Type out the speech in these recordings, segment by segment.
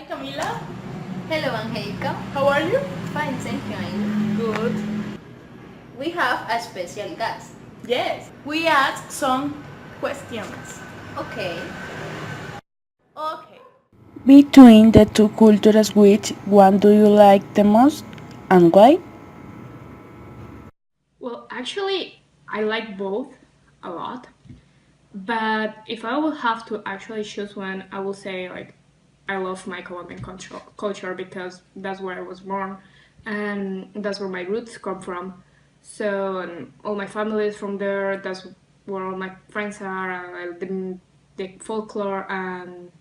Hi Camila, Hello, Angelica. how are you? Fine, thank you. And you? Good. We have a special guest. Yes, we asked some questions. Okay. Okay. Between the two cultures, which one do you like the most and why? Well, actually, I like both a lot. But if I would have to actually choose one, I will say like I love my Colombian culture because that's where I was born and that's where my roots come from. So all my family is from there. That's where all my friends are. The folklore and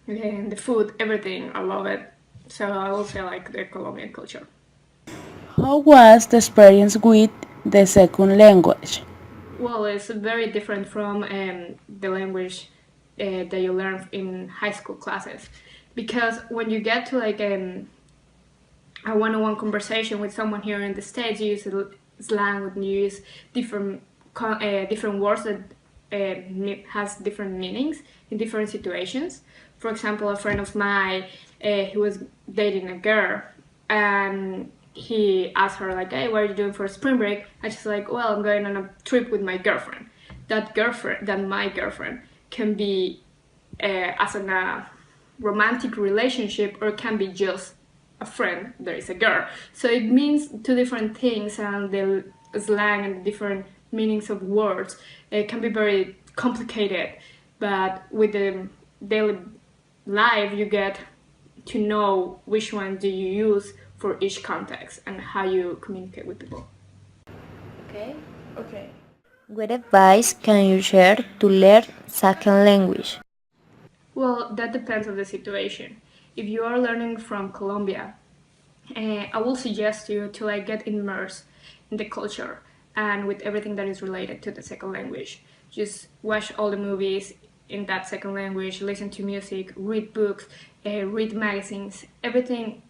the food, everything. I love it. So I will say like the Colombian culture. How was the experience with the second language? Well, it's very different from the language that you learn in high school classes, because when you get to like a one-on-one conversation with someone here in the States, you use slang, and you use different words that has different meanings in different situations. For example, a friend of mine, he was dating a girl, and he asked her like, "Hey, what are you doing for spring break?" And she's like, "Well, I'm going on a trip with my girlfriend." That my girlfriend, can be as in a romantic relationship, or can be just a friend. There is a girl, so it means two different things, and the slang and different meanings of words can be very complicated. But with the daily life, you get to know which one do you use for each context and how you communicate with people. Okay. Okay. What advice can you share to learn second language? Well, that depends on the situation. If you are learning from Colombia, I will suggest you to like get immersed in the culture and with everything that is related to the second language. Just watch all the movies in that second language, listen to music, read books, read magazines, everything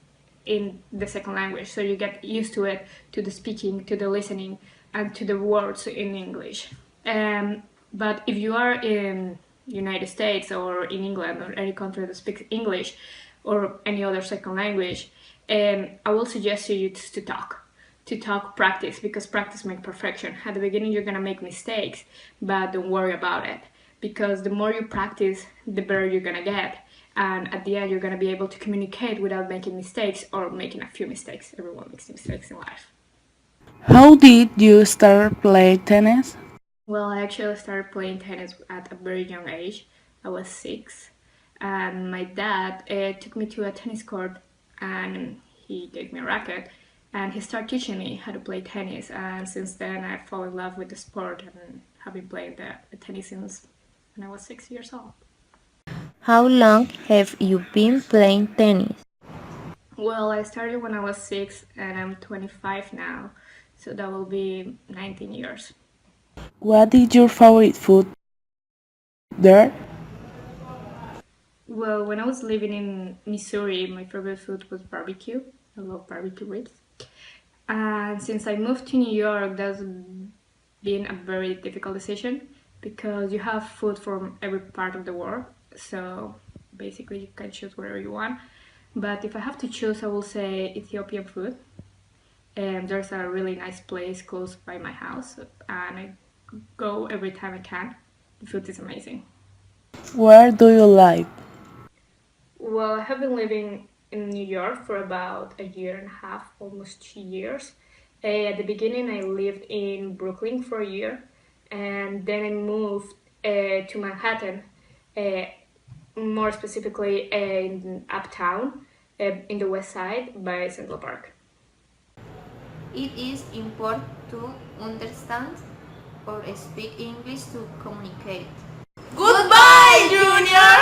in the second language, so you get used to it, to the speaking, to the listening, and to the words in English. But if you are in United States or in England or any country that speaks English or any other second language, I will suggest you to talk, practice, because practice makes perfection. At the beginning you're gonna make mistakes, but don't worry about it, because the more you practice, the better you're gonna get, and at the end you're gonna be able to communicate without making mistakes or making a few mistakes. Everyone makes mistakes in life. How did you start playing tennis? Well, I actually started playing tennis at a very young age. I was 6, and my dad took me to a tennis court, and he gave me a racket, and he started teaching me how to play tennis. And since then, I fell in love with the sport and have been playing the tennis since when I was 6 years old. How long have you been playing tennis? Well, I started when I was 6, and I'm 25 now, so that will be 19 years. What is your favorite food there? Well, when I was living in Missouri, my favorite food was barbecue. I love barbecue ribs. And since I moved to New York, that's been a very difficult decision, because you have food from every part of the world. So basically, you can choose whatever you want. But if I have to choose, I will say Ethiopian food. And there's a really nice place close by my house, and I go every time I can. The food is amazing. Where do you live? Well, I have been living in New York for about a year and a half, almost 2 years. At the beginning, I lived in Brooklyn for a year, and then I moved to Manhattan, uh, more specifically in Uptown, in the West Side by Central Park. It is important to understand or speak English to communicate. Goodbye, juniors!